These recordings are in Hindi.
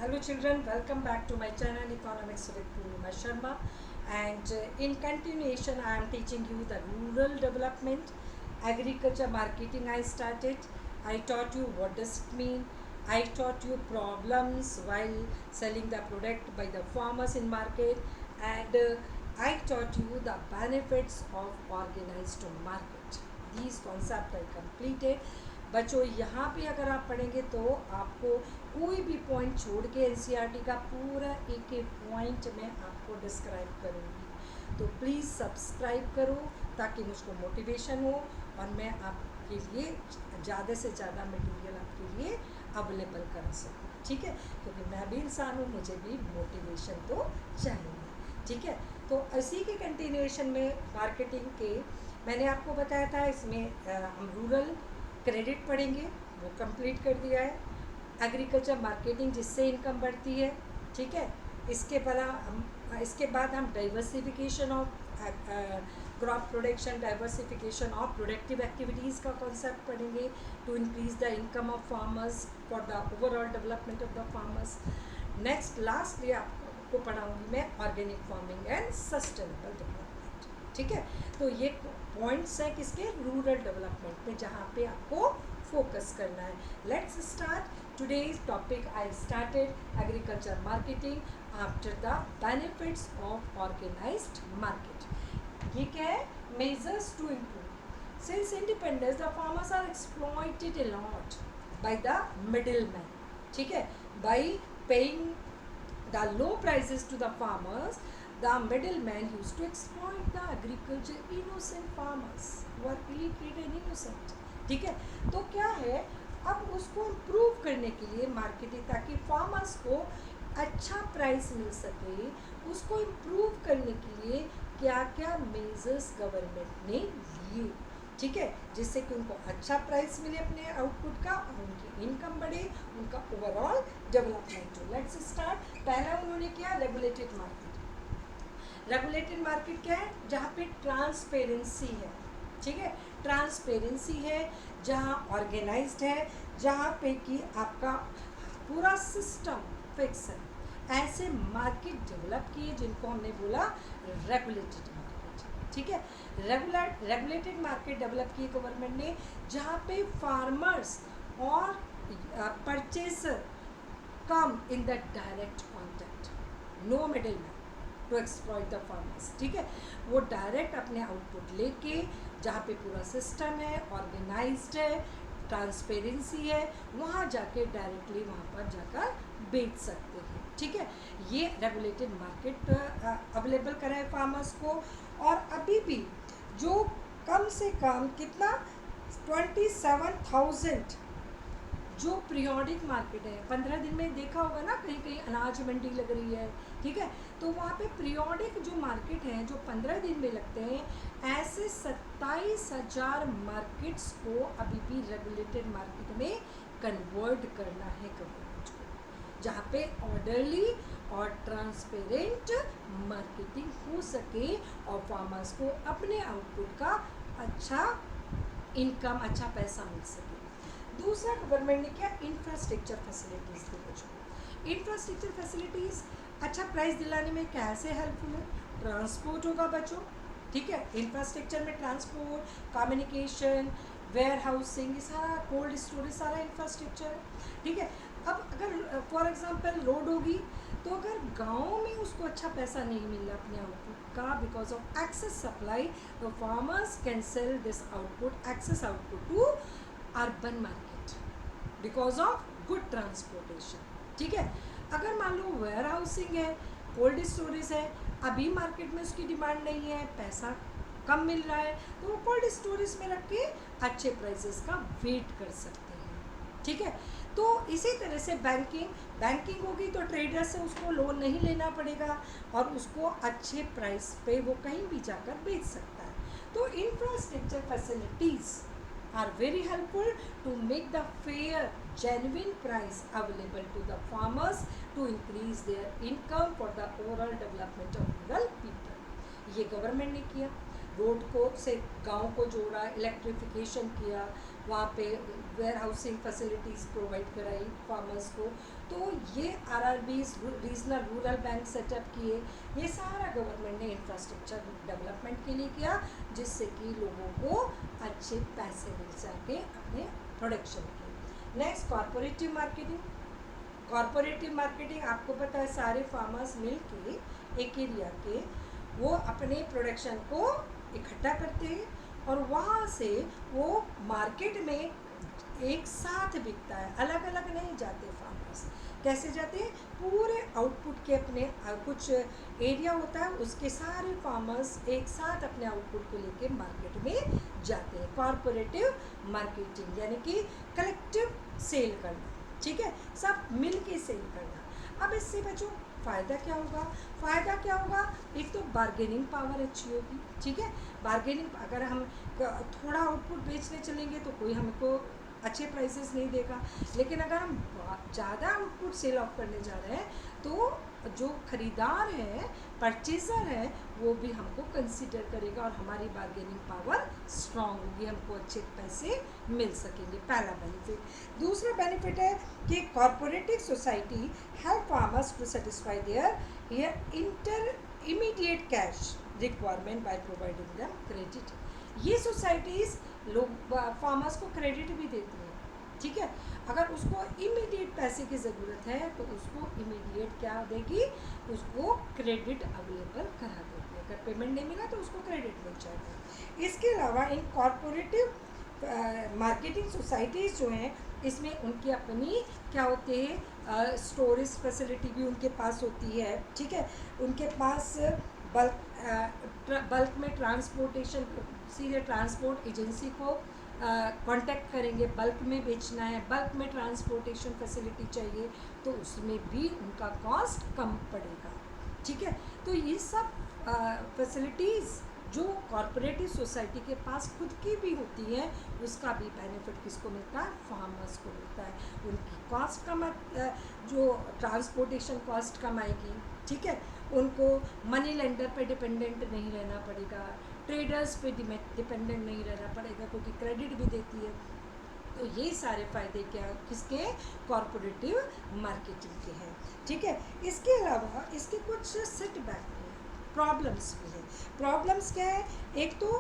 Hello children, welcome back to my channel Economics with Purnima Sharma, and in continuation I am teaching you the rural development, agriculture marketing. I started. I taught you what does it mean. I taught you problems while selling the product by the farmers in market, and I taught you the benefits of organized market. These concepts I completed. बच्चों यहाँ पे अगर आप पढ़ेंगे तो आपको कोई भी पॉइंट छोड़ के एनसीईआरटी का पूरा एक एक पॉइंट मैं आपको डिस्क्राइब करूँगी। तो प्लीज़ सब्सक्राइब करो ताकि मुझको मोटिवेशन हो और मैं आपके लिए ज़्यादा से ज़्यादा मटेरियल आपके लिए अवेलेबल कर सकूँ। ठीक है, क्योंकि मैं भी इंसान हूँ, मुझे भी मोटिवेशन तो चाहिए। ठीक है, तो इसी के कंटिन्यूएशन में मार्केटिंग के मैंने आपको बताया था, इसमें हम रूरल क्रेडिट पढ़ेंगे, वो कंप्लीट कर दिया है। एग्रीकल्चर मार्केटिंग जिससे इनकम बढ़ती है। ठीक है, इसके बाद हम diversification of crop production, diversification of productive activities का कॉन्सेप्ट पढ़ेंगे to increase the income of farmers for the overall development of the farmers. Next lastly आपको पढ़ाऊँगी मैं organic farming and sustainable development. ठीक है, तो ये पॉइंट्स हैं किसके, रूरल डेवलपमेंट में, जहाँ पे आपको फोकस करना है। Let's start today's topic. I started agriculture marketing after the benefits of organised market. ये क्या है, measures to improve since independence the farmers are exploited a lot by the middle man. ठीक है, by paying the low prices to the farmers, the middlemen used to exploit the agriculture innocent farmers who are illiterate and innocent. ठीक है, तो क्या है, अब उसको इम्प्रूव करने के लिए मार्केटिंग, ताकि फार्मर्स को अच्छा प्राइस मिल सके, उसको इम्प्रूव करने के लिए क्या क्या मेजर्स गवर्नमेंट ने लिए। ठीक है, जिससे कि उनको अच्छा प्राइस मिले अपने आउटपुट का और उनकी इनकम बढ़े, उनका ओवरऑल डेवलपमेंट हो। Let's start. पहला उन्होंने किया रेगुलेटेड मार्केट। रेगुलेटेड मार्केट क्या है, जहाँ पे ट्रांसपेरेंसी है। ठीक है, ट्रांसपेरेंसी है, जहाँ ऑर्गेनाइज्ड है, जहाँ पे कि आपका पूरा सिस्टम फिक्स है। ऐसे मार्केट डेवलप किए जिनको हमने बोला रेगुलेटेड मार्केट। ठीक है, रेगुलेटेड मार्केट डेवलप की गवर्नमेंट ने, जहाँ पे फार्मर्स और purchaser come in the direct contact, no middle man to exploit the farmers. ठीक है, वो डायरेक्ट अपने आउटपुट लेके, जहाँ पे पूरा सिस्टम है, ऑर्गेनाइज्ड है, ट्रांसपेरेंसी है, वहाँ जाके डायरेक्टली वहाँ पर जाकर बेच सकते हैं। ठीक है, ये रेगुलेटेड मार्केट अवेलेबल करा है फार्मर्स को। और अभी भी जो कम से कम कितना 27,000 जो पीरियोडिक मार्केट है, 15 दिन में देखा होगा ना, कहीं कहीं अनाज मंडी लग रही है। ठीक है, तो वहाँ पे पीरियोडिक जो मार्केट हैं जो 15 दिन में लगते हैं, ऐसे 27,000 मार्केट्स को अभी भी रेगुलेटेड मार्केट में कन्वर्ट करना है गवर्नमेंट को, जहाँ पे ऑर्डरली और ट्रांसपेरेंट मार्केटिंग हो सके और फार्मर्स को अपने आउटपुट का अच्छा इनकम, अच्छा पैसा मिल सके। दूसरा गवर्नमेंट ने क्या, इंफ्रास्ट्रक्चर फैसिलिटीज़ दी बच्चों। इंफ्रास्ट्रक्चर फैसिलिटीज़ अच्छा प्राइस दिलाने में कैसे हेल्पफुल है, ट्रांसपोर्ट होगा बच्चों। ठीक है, इंफ्रास्ट्रक्चर में ट्रांसपोर्ट, कम्युनिकेशन, वेयर हाउसिंग, ये सारा कोल्ड स्टोरेज, सारा इंफ्रास्ट्रक्चर है। ठीक है, अब अगर फॉर एग्जांपल रोड होगी, तो अगर गांव में उसको अच्छा पैसा नहीं मिल रहा अपने आउटपुट का, बिकॉज ऑफ एक्सेस सप्लाई, तो farmers can sell this output, excess output to urban market because of good transportation. ठीक है, अगर मान लो वेयर हाउसिंग है, कोल्ड स्टोरेज है, अभी मार्केट में उसकी डिमांड नहीं है, पैसा कम मिल रहा है, तो वो कोल्ड स्टोरेज में रख के अच्छे प्राइसेस का वेट कर सकते हैं। ठीक है, तो इसी तरह से बैंकिंग होगी तो ट्रेडर से उसको लोन नहीं लेना पड़ेगा और उसको अच्छे प्राइस पे वो कहीं भी जाकर बेच सकता है। तो infrastructure facilities are very helpful to make the fair, genuine price available to the farmers to increase their income for the overall development of rural people। ये गवर्नमेंट ने किया, रोड को से गांव को जोड़ा, इलेक्ट्रिफिकेशन किया, वहाँ पे वेयर हाउसिंग फैसिलिटीज़ प्रोवाइड कराई फार्मर्स को, तो ये RRBs regional rural bank setup किए, ये सारा गवर्नमेंट ने इंफ्रास्ट्रक्चर डेवलपमेंट के लिए किया, जिससे कि लोगों को अच्छे पैसे मिल सके अपने प्रोडक्शन के। Next corporative marketing. Corporative marketing आपको पता है सारे फार्मर्स मिल के एक एरिया के वो अपने प्रोडक्शन को इकट्ठा करते हैं और वहाँ से वो मार्केट में एक साथ बिकता है, अलग अलग नहीं जाते फार्मर्स। कैसे जाते हैं? पूरे आउटपुट के अपने कुछ एरिया होता है, उसके सारे फार्मर्स एक साथ अपने आउटपुट को लेके मार्केट में जाते हैं। कॉरपोरेटिव मार्केटिंग यानी कि कलेक्टिव सेल करना, ठीक है, सब मिल के सेल करना। अब इससे बच्चों फ़ायदा क्या होगा? फ़ायदा क्या होगा? एक तो बार्गेनिंग पावर अच्छी होगी, ठीक है। बार्गेनिंग, अगर हम थोड़ा आउटपुट बेचने चलेंगे तो कोई हमको अच्छे प्राइसेस नहीं देगा, लेकिन अगर हम ज़्यादा आउटपुट सेल ऑफ करने जा रहे हैं तो जो ख़रीदार है, परचेज़र है, वो भी हमको कंसिडर करेगा और हमारी बार्गेनिंग पावर स्ट्रांग होगी, हमको अच्छे पैसे मिल सकेंगे। पहला बेनिफिट। दूसरा बेनिफिट है कि cooperative society help farmers to satisfy their immediate cash requirement by providing them credit. ये सोसाइटीज़ लोग फार्मर्स को क्रेडिट भी देती हैं, ठीक है। अगर उसको इमीडिएट पैसे की ज़रूरत है तो उसको इमीडिएट क्या देगी? उसको क्रेडिट अवेलेबल करा देगी। अगर पेमेंट नहीं मिला तो उसको क्रेडिट मिल जाएगा। इसके अलावा इन कॉरपोरेटिव मार्केटिंग सोसाइटीज़ जो हैं, इसमें उनकी अपनी क्या होते हैं, स्टोरेज फैसिलिटी भी उनके पास होती है, ठीक है। उनके पास बल्क में ट्रांसपोर्टेशन, सीधे ट्रांसपोर्ट एजेंसी को कांटेक्ट करेंगे, बल्क में बेचना है, बल्क में ट्रांसपोर्टेशन फैसिलिटी चाहिए, तो उसमें भी उनका कॉस्ट कम पड़ेगा, ठीक है। तो ये सब फैसिलिटीज़ जो कॉरपोरेटिव सोसाइटी के पास खुद की भी होती है, उसका भी बेनिफिट किसको मिलता है? फार्मर्स को मिलता है। उनकी कॉस्ट कम, जो ट्रांसपोर्टेशन कॉस्ट कम आएगी, ठीक है। उनको मनी लेंडर पे डिपेंडेंट नहीं रहना पड़ेगा, ट्रेडर्स पे डिपेंडेंट नहीं रहना पड़ेगा, क्योंकि क्रेडिट भी देती है। तो ये सारे फ़ायदे क्या किसके? कॉरपोरेटिव मार्केटिंग के हैं, ठीक है। इसके अलावा इसके कुछ सेटबैक भी हैं, प्रॉब्लम्स भी हैं। प्रॉब्लम्स क्या है? एक तो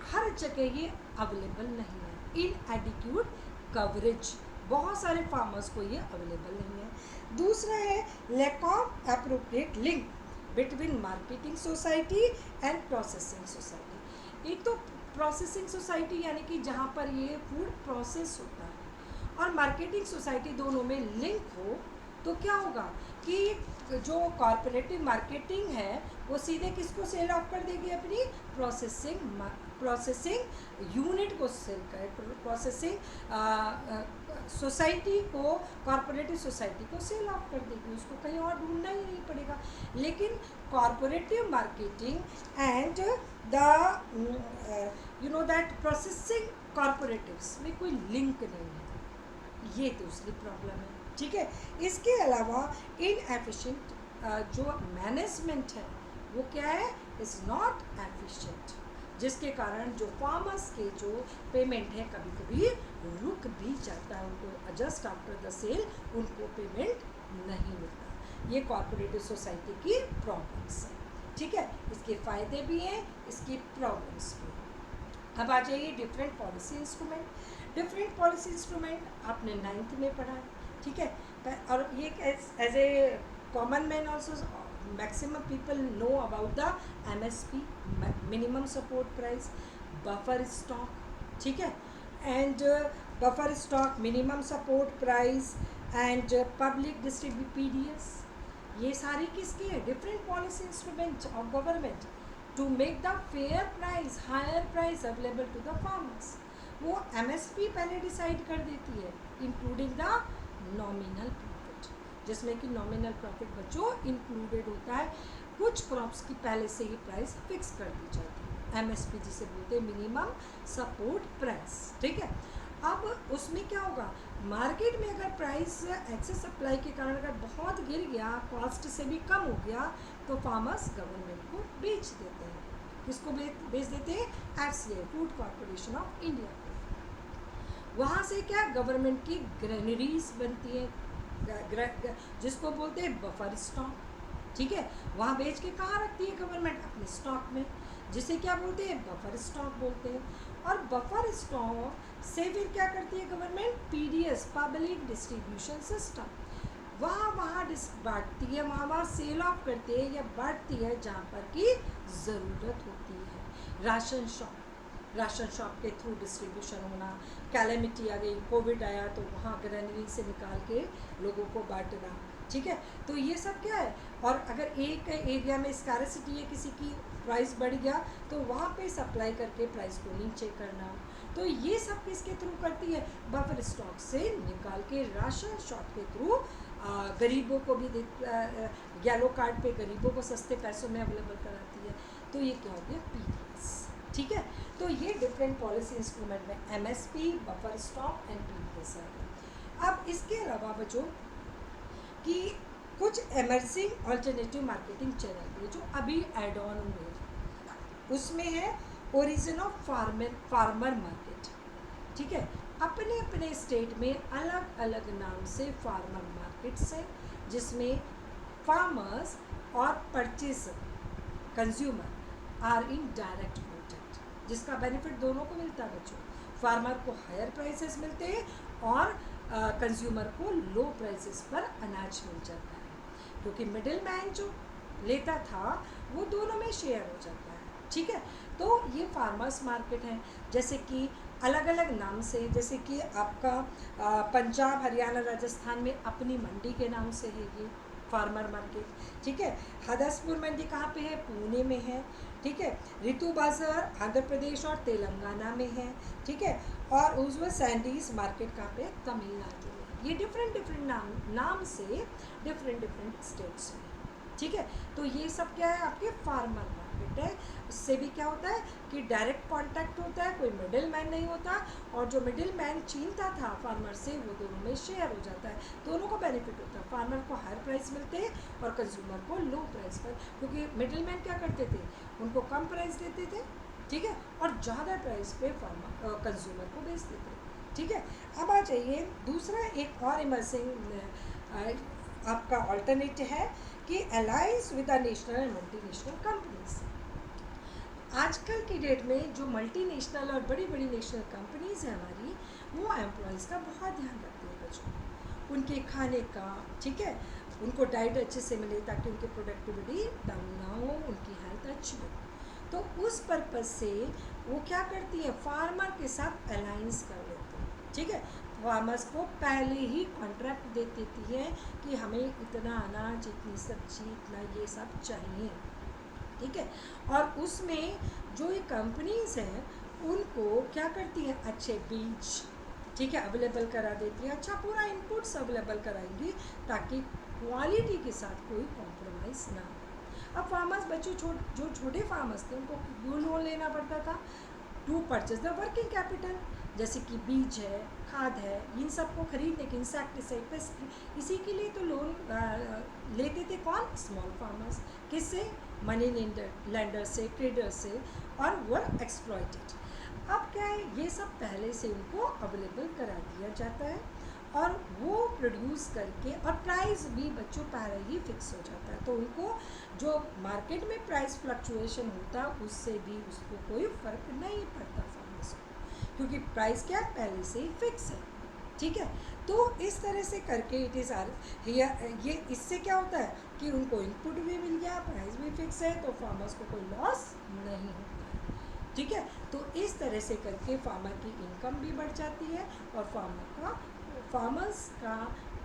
हर जगह ये अवेलेबल नहीं है, इनएडिक्यूट कवरेज, बहुत सारे फार्मर्स को ये अवेलेबल नहीं है। दूसरा है lack of appropriate link between marketing society and processing society. एक तो प्रोसेसिंग सोसाइटी यानी कि जहाँ पर ये फूड प्रोसेस होता है, और मार्केटिंग सोसाइटी, दोनों में लिंक हो तो क्या होगा कि जो कॉरपोरेटिव मार्केटिंग है वो सीधे किसको सेल ऑफ कर देगी? अपनी प्रोसेसिंग यूनिट को सेल कर, प्रोसेसिंग सोसाइटी को, कॉरपोरेटिव सोसाइटी को सेल ऑफ कर देगी, उसको कहीं और ढूंढना ही नहीं पड़ेगा। लेकिन cooperative marketing and the that processing cooperatives में कोई लिंक नहीं है, ये दूसरी प्रॉब्लम है, ठीक है। इसके अलावा इनएफिशिएंट जो मैनेजमेंट है वो क्या है? इज़ नॉट एफिशिएंट, जिसके कारण जो फार्मर्स के जो पेमेंट है कभी कभी रुक भी जाता है, उनको एडजस्ट आफ्टर द सेल उनको पेमेंट नहीं मिलता। ये कॉरपोरेटिव सोसाइटी की प्रॉब्लम्स हैं, ठीक है। इसके फ़ायदे भी हैं, इसकी प्रॉब्लम्स भी हैं। अब आ जाइए different policy instrument. Different policy instrument आपने 9th में पढ़ा है, ठीक है। और ये as a common man also maximum people know about the MSP, minimum support price, buffer stock, ठीक है, and buffer stock, minimum support price and public distribute PDS, ये सारी किसकी है? Different policy instrument of government to make the fair price, higher price available to the farmers. वो MSP पहले डिसाइड कर देती है, इंक्लूडिंग द नॉमिनल प्रॉफिट, जिसमें कि नॉमिनल प्रॉफिट बच्चों इंक्लूडेड होता है। कुछ क्रॉप्स की पहले से ही प्राइस फिक्स कर दी जाती है, MSP जिसे बोलते हैं मिनिमम सपोर्ट प्राइस, ठीक है। अब उसमें क्या होगा? मार्केट में अगर प्राइस एक्सेस सप्लाई के कारण अगर बहुत गिर गया, कॉस्ट से भी कम हो गया, तो फार्मर्स गवर्नमेंट को बेच देते हैं। किसको बेच देते हैं? FCI, food corporation of India को। वहाँ से क्या गवर्नमेंट की ग्रेनरीज बनती हैं, जिसको बोलते हैं बफर स्टॉक, ठीक है, वहाँ बेच के कहाँ रखती है गवर्नमेंट? अपने स्टॉक में, जिसे क्या बोलते हैं? बफर स्टॉक बोलते हैं। और बफर स्टॉक से फिर क्या करती है government? PDS, public distribution system, वहाँ बांटती है, वहाँ सेल ऑफ करती है या बांटती है जहाँ पर की ज़रूरत होती है। राशन शॉप के थ्रू डिस्ट्रीब्यूशन होना, कैलेमिटी आ गई, कोविड आया तो वहाँ ग्रैनरी से निकाल के लोगों को बांटना, ठीक है। तो ये सब क्या है? और अगर एक एरिया में स्कैरसिटी है, किसी की प्राइस बढ़ गया तो वहाँ पे सप्लाई करके प्राइस को नीचे करना, तो ये सब किसके थ्रू करती है? बफर स्टॉक से निकाल के राशन शॉप के थ्रू गरीबों को भी येलो कार्ड पे गरीबों को सस्ते पैसों में अवेलेबल कराती है। तो ये क्या हो गया? पीडीएस, ठीक है। तो ये डिफरेंट पॉलिसी इंस्ट्रूमेंट में MSP, buffer stock and PDS है। अब इसके अलावा बच्चों कि कुछ एमर्जिंग अल्टरनेटिव मार्केटिंग चैनल है जो अभी एड ऑन हुए हैं, उसमें है ओरिजिन ऑफ फार्मर मार्केट, ठीक है। अपने अपने स्टेट में अलग अलग नाम से फार्मर मार्केट्स हैं, जिसमें फार्मर्स और purchaser, consumer are in direct contact, जिसका बेनिफिट दोनों को मिलता है बच्चों। फार्मर को हायर प्राइसेस मिलते हैं और कंज्यूमर को लो प्राइसेस पर अनाज मिल जाता है, क्योंकि मिडिल मैन जो लेता था वो दोनों में शेयर हो जाता है, ठीक है। तो ये फार्मर्स मार्केट है, जैसे कि अलग अलग नाम से, जैसे कि आपका पंजाब, हरियाणा, राजस्थान में अपनी मंडी के नाम से है ये फार्मर मार्केट, ठीक है। हदसपुर मंडी कहाँ पे है? पुणे में है, ठीक है। ऋतु बाजार आंध्र प्रदेश और तेलंगाना में है, ठीक है। और उज्जवल सैंडीज मार्केट कहाँ पे? तमिलनाडु में। ये डिफरेंट नाम से डिफरेंट स्टेट्स में, ठीक है। तो ये सब क्या है? आपके फार्मर मार्केट है। इससे भी क्या होता है कि डायरेक्ट कांटेक्ट होता है, कोई मिडिल मैन नहीं होता, और जो मिडिल मैन छीनता था फार्मर से वो दोनों में शेयर हो जाता है, दोनों को बेनिफिट होता है। फार्मर को हायर प्राइस मिलते हैं और कंज्यूमर को लो प्राइस पर, क्योंकि मिडिल मैन क्या करते थे? उनको कम प्राइस देते थे, ठीक है, और ज़्यादा प्राइस पे फार्मर कंज्यूमर को बेचते थे, ठीक है। अब आ जाइए दूसरा एक और इमर्जिंग आपका ऑल्टरनेटिव है कि alliance with the national and multinational companies. आजकल की डेट में जो मल्टीनेशनल और बड़ी बड़ी नेशनल कंपनीज हैं हमारी, वो एम्प्लॉयज़ का बहुत ध्यान रखती है बच्चों, उनके खाने का, ठीक है, उनको डाइट अच्छे से मिले ताकि उनकी प्रोडक्टिविटी डाउन ना हो, उनकी हेल्थ अच्छी हो। तो उस पर्पज़ से वो क्या करती है? फार्मर के साथ अलायंस कर लेते हैं, ठीक है। फार्मर्स को पहले ही कॉन्ट्रैक्ट दे देती है कि हमें इतना अनाज, इतनी सब्जी, इतना ये सब चाहिए, ठीक है। और उसमें जो ये कंपनीज हैं उनको क्या करती हैं? अच्छे बीज, ठीक है, अवेलेबल करा देती है, अच्छा पूरा इनपुट्स अवेलेबल कराएंगी ताकि क्वालिटी के साथ कोई कॉम्प्रोमाइज़ ना हो। अब फार्मर्स बच्चों जो छोटे फार्मर्स थे उनको क्यों लोन लेना पड़ता था? To purchase the working capital, जैसे कि बीज है, खाद है, इन सब को खरीदने के, इंसेक्टिसाइड, पेस्ट, इसी के लिए तो लोन लेते थे कौन? Small farmers. किससे? मनी लेंडर से, ट्रेडर से, और वो एक्सप्लॉइटेड। अब क्या है? ये सब पहले से उनको अवेलेबल करा दिया जाता है और वो प्रोड्यूस करके, और प्राइस भी बच्चों पहले ही फिक्स हो जाता है, तो उनको जो मार्केट में प्राइस फ्लक्चुएशन होता है उससे भी उसको कोई फ़र्क नहीं पड़ता फार्मर्स को, क्योंकि प्राइस क्या पहले से ही फिक्स है, ठीक है। तो इस तरह से करके इट इज़ ये इससे क्या होता है कि उनको इनपुट भी मिल गया, प्राइस भी फिक्स है, तो फार्मर्स को कोई लॉस नहीं होता है, ठीक है। तो इस तरह से करके फार्मर की इनकम भी बढ़ जाती है और फार्मर्स का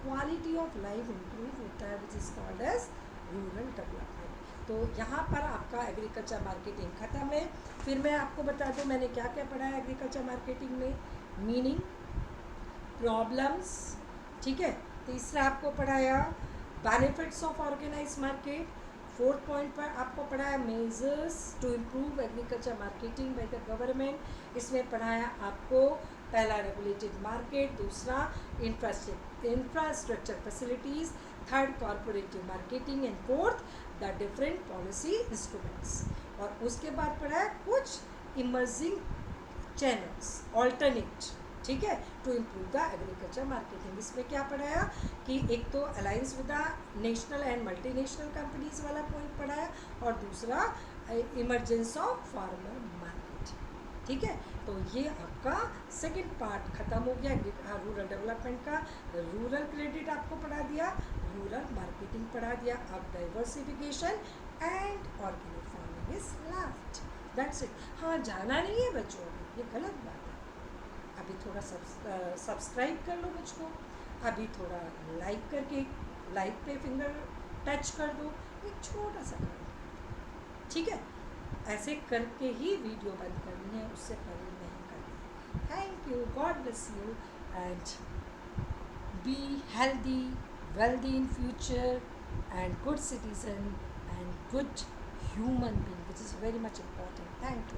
क्वालिटी ऑफ लाइफ इम्प्रूव होता है, which is called as rural development. तो यहाँ पर आपका एग्रीकल्चर मार्केटिंग ख़त्म है। फिर मैं आपको बता दूँ मैंने क्या क्या पढ़ा है एग्रीकल्चर मार्केटिंग में। मीनिंग, प्रॉब्लम्स, ठीक है। तीसरा आपको पढ़ाया benefits of organise market. Fourth point पर आपको पढ़ाया measures to improve agriculture marketing by the government. इसमें पढ़ाया आपको पहला रेगुलेटेड मार्केट, दूसरा infrastructure facilities, third cooperative marketing, and fourth the different policy instruments. और उसके बाद पढ़ाया कुछ इमर्जिंग चैनल्स, ऑल्टरनेट, ठीक है, to improve the agriculture marketing. इसमें क्या पढ़ाया कि एक तो alliance with the national and multinational companies वाला पॉइंट पढ़ाया, और दूसरा इमरजेंस ऑफ फार्मर मार्केट। ठीक है, तो ये आपका सेकंड पार्ट खत्म हो गया रूरल डेवलपमेंट का। रूरल क्रेडिट आपको पढ़ा दिया, रूरल मार्केटिंग पढ़ा दिया, अब diversification and organic farming is left, that's it. हाँ, जाना नहीं है बच्चों, ये गलत बात है। अभी थोड़ा सब्सक्राइब कर लो मुझको, अभी थोड़ा लाइक करके लाइक पे फिंगर टच कर दो, एक छोटा सा काम, ठीक है। ऐसे करके ही वीडियो बंद करनी है, उससे पहले नहीं करनी है। Thank you, God bless you, and be healthy, wealthy in future, and good citizen and good human being, which is very much important. Thank you.